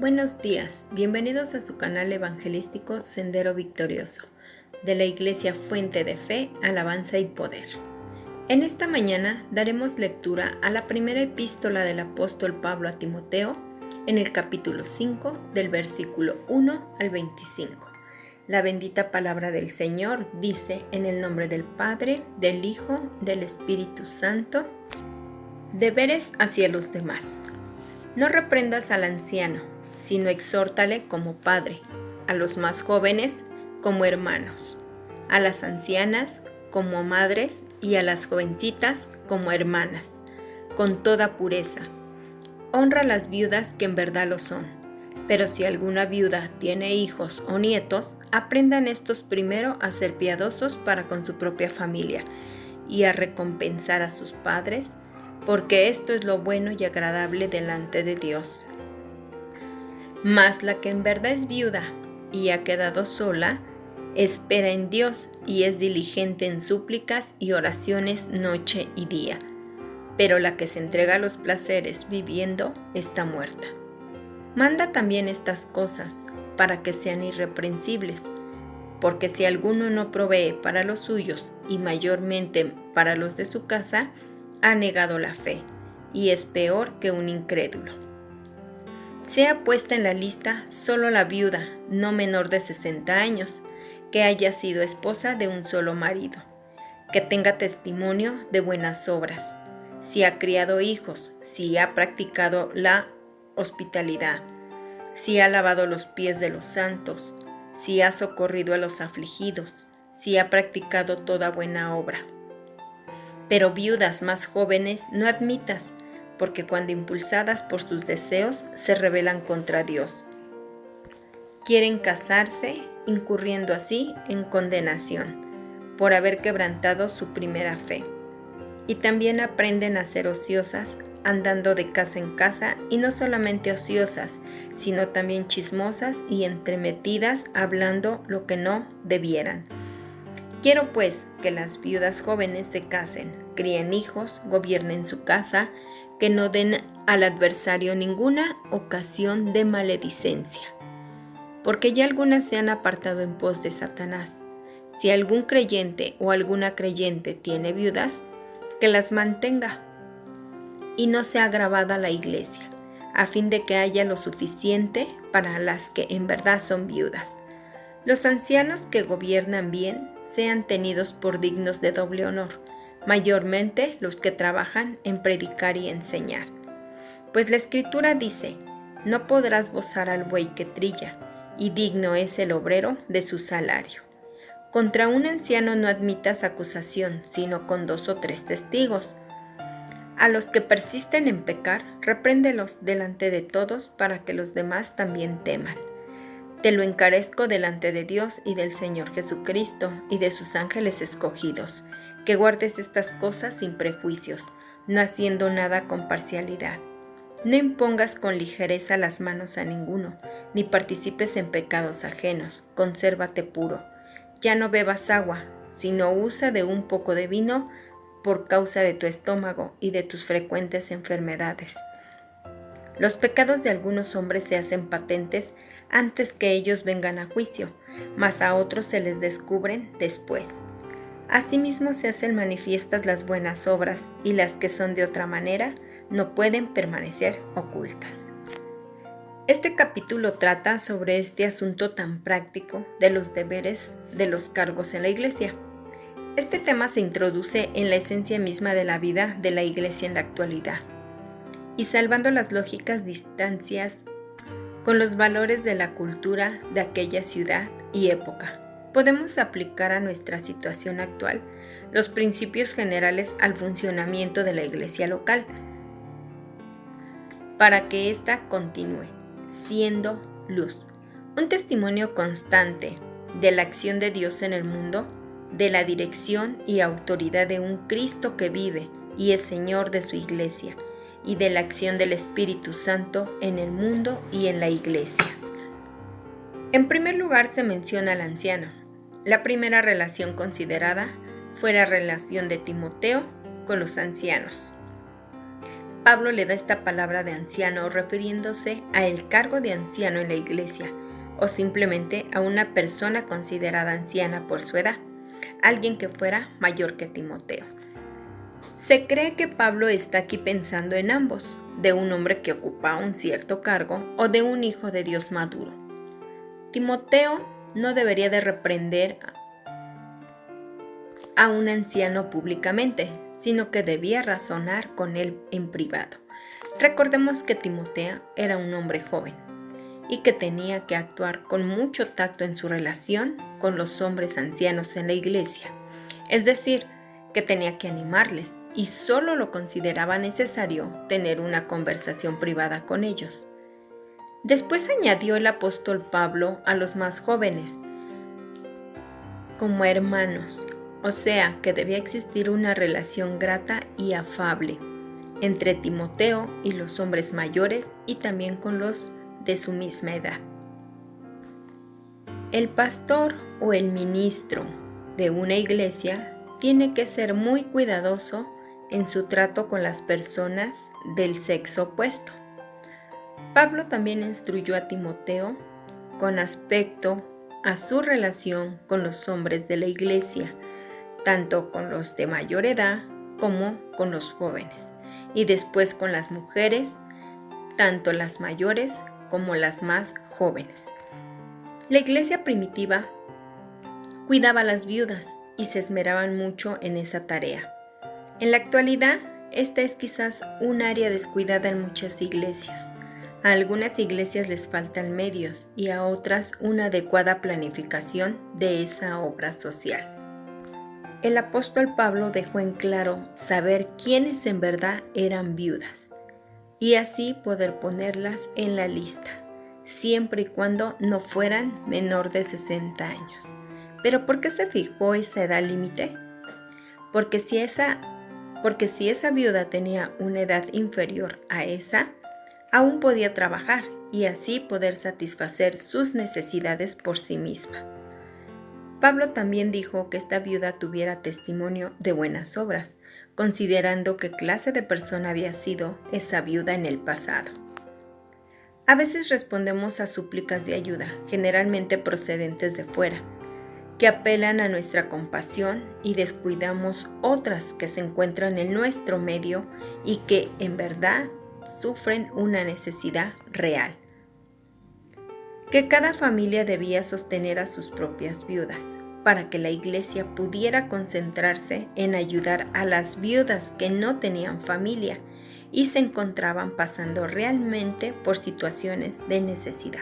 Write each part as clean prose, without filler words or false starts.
Buenos días, bienvenidos a su canal evangelístico Sendero Victorioso, de la Iglesia Fuente de Fe, Alabanza y Poder. En esta mañana daremos lectura a la primera epístola del apóstol Pablo a Timoteo, en el capítulo 5, del versículo 1 al 25. La bendita palabra del Señor dice, en el nombre del Padre, del Hijo, del Espíritu Santo: deberes hacia los demás. No reprendas al anciano, sino exhórtale como padre, a los más jóvenes como hermanos, a las ancianas como madres y a las jovencitas como hermanas, con toda pureza. Honra a las viudas que en verdad lo son, pero si alguna viuda tiene hijos o nietos, aprendan estos primero a ser piadosos para con su propia familia y a recompensar a sus padres, porque esto es lo bueno y agradable delante de Dios. Mas la que en verdad es viuda y ha quedado sola, espera en Dios y es diligente en súplicas y oraciones noche y día. Pero la que se entrega a los placeres viviendo está muerta. Manda también estas cosas para que sean irreprensibles, porque si alguno no provee para los suyos y mayormente para los de su casa, ha negado la fe y es peor que un incrédulo. Sea puesta en la lista solo la viuda, no menor de 60 años, que haya sido esposa de un solo marido, que tenga testimonio de buenas obras, si ha criado hijos, si ha practicado la hospitalidad, si ha lavado los pies de los santos, si ha socorrido a los afligidos, si ha practicado toda buena obra. Pero viudas más jóvenes no admitas, porque cuando impulsadas por sus deseos se rebelan contra Dios. Quieren casarse, incurriendo así en condenación, por haber quebrantado su primera fe. Y también aprenden a ser ociosas, andando de casa en casa, y no solamente ociosas, sino también chismosas y entremetidas, hablando lo que no debieran. Quiero pues que las viudas jóvenes se casen, críen hijos, gobiernen su casa, que no den al adversario ninguna ocasión de maledicencia. Porque ya algunas se han apartado en pos de Satanás. Si algún creyente o alguna creyente tiene viudas, que las mantenga y no sea agravada la iglesia, a fin de que haya lo suficiente para las que en verdad son viudas. Los ancianos que gobiernan bien sean tenidos por dignos de doble honor, mayormente los que trabajan en predicar y enseñar. Pues la Escritura dice, no podrás bozar al buey que trilla, y digno es el obrero de su salario. Contra un anciano no admitas acusación, sino con 2 o 3 testigos. A los que persisten en pecar, repréndelos delante de todos para que los demás también teman. Te lo encarezco delante de Dios y del Señor Jesucristo y de sus ángeles escogidos, que guardes estas cosas sin prejuicios, no haciendo nada con parcialidad. No impongas con ligereza las manos a ninguno, ni participes en pecados ajenos, consérvate puro. Ya no bebas agua, sino usa de un poco de vino por causa de tu estómago y de tus frecuentes enfermedades. Los pecados de algunos hombres se hacen patentes antes que ellos vengan a juicio, mas a otros se les descubren después. Asimismo se hacen manifiestas las buenas obras, y las que son de otra manera no pueden permanecer ocultas. Este capítulo trata sobre este asunto tan práctico de los deberes de los cargos en la iglesia. Este tema se introduce en la esencia misma de la vida de la iglesia en la actualidad, y salvando las lógicas distancias con los valores de la cultura de aquella ciudad y época, podemos aplicar a nuestra situación actual los principios generales al funcionamiento de la iglesia local, para que ésta continúe siendo luz, un testimonio constante de la acción de Dios en el mundo, de la dirección y autoridad de un Cristo que vive y es Señor de su iglesia, y de la acción del Espíritu Santo en el mundo y en la iglesia. En primer lugar se menciona al anciano. La primera relación considerada fue la relación de Timoteo con los ancianos. Pablo le da esta palabra de anciano refiriéndose a el cargo de anciano en la iglesia o simplemente a una persona considerada anciana por su edad, alguien que fuera mayor que Timoteo. Se cree que Pablo está aquí pensando en ambos, de un hombre que ocupa un cierto cargo o de un hijo de Dios maduro. Timoteo no debería de reprender a un anciano públicamente, sino que debía razonar con él en privado. Recordemos que Timoteo era un hombre joven y que tenía que actuar con mucho tacto en su relación con los hombres ancianos en la iglesia, es decir, que tenía que animarles y solo lo consideraba necesario tener una conversación privada con ellos. Después añadió el apóstol Pablo a los más jóvenes como hermanos, o sea que debía existir una relación grata y afable entre Timoteo y los hombres mayores y también con los de su misma edad. El pastor o el ministro de una iglesia tiene que ser muy cuidadoso en su trato con las personas del sexo opuesto. Pablo también instruyó a Timoteo con respecto a su relación con los hombres de la iglesia, tanto con los de mayor edad como con los jóvenes, y después con las mujeres, tanto las mayores como las más jóvenes. La iglesia primitiva cuidaba a las viudas y se esmeraban mucho en esa tarea. En la actualidad, esta es quizás un área descuidada en muchas iglesias. A algunas iglesias les faltan medios y a otras una adecuada planificación de esa obra social. El apóstol Pablo dejó en claro saber quiénes en verdad eran viudas y así poder ponerlas en la lista, siempre y cuando no fueran menor de 60 años. ¿Pero por qué se fijó esa edad límite? Porque si esa viuda tenía una edad inferior a esa, aún podía trabajar y así poder satisfacer sus necesidades por sí misma. Pablo también dijo que esta viuda tuviera testimonio de buenas obras, considerando qué clase de persona había sido esa viuda en el pasado. A veces respondemos a súplicas de ayuda, generalmente procedentes de fuera, que apelan a nuestra compasión y descuidamos otras que se encuentran en nuestro medio y que en verdad sufren una necesidad real. Que cada familia debía sostener a sus propias viudas, para que la iglesia pudiera concentrarse en ayudar a las viudas que no tenían familia y se encontraban pasando realmente por situaciones de necesidad.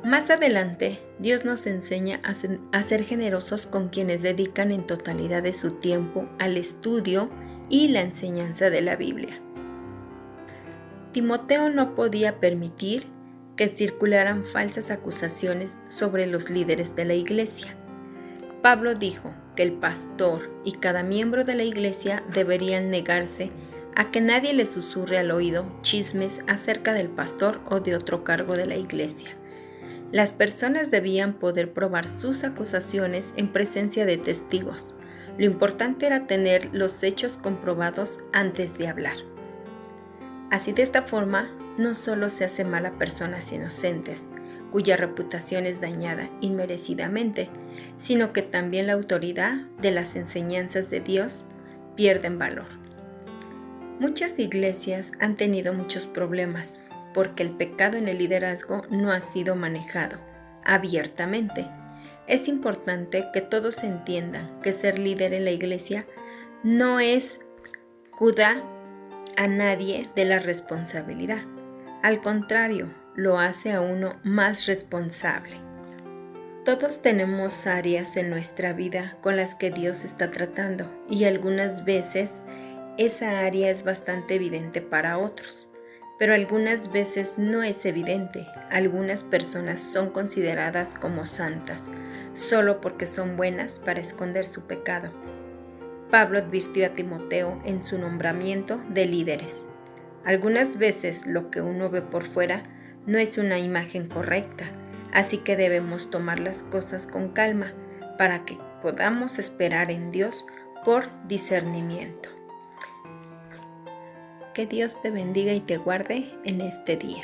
Más adelante, Dios nos enseña a ser generosos con quienes dedican en totalidad de su tiempo al estudio y la enseñanza de la Biblia. Timoteo no podía permitir que circularan falsas acusaciones sobre los líderes de la iglesia. Pablo dijo que el pastor y cada miembro de la iglesia deberían negarse a que nadie les susurre al oído chismes acerca del pastor o de otro cargo de la iglesia. Las personas debían poder probar sus acusaciones en presencia de testigos. Lo importante era tener los hechos comprobados antes de hablar. Así, de esta forma, no solo se hace mal a personas inocentes, cuya reputación es dañada inmerecidamente, sino que también la autoridad de las enseñanzas de Dios pierden valor. Muchas iglesias han tenido muchos problemas porque el pecado en el liderazgo no ha sido manejado abiertamente. Es importante que todos entiendan que ser líder en la iglesia no es escudar a nadie de la responsabilidad. Al contrario, lo hace a uno más responsable. Todos tenemos áreas en nuestra vida con las que Dios está tratando y algunas veces esa área es bastante evidente para otros, pero algunas veces no es evidente. Algunas personas son consideradas como santas solo porque son buenas para esconder su pecado. Pablo advirtió a Timoteo en su nombramiento de líderes. Algunas veces lo que uno ve por fuera no es una imagen correcta, así que debemos tomar las cosas con calma para que podamos esperar en Dios por discernimiento. Que Dios te bendiga y te guarde en este día.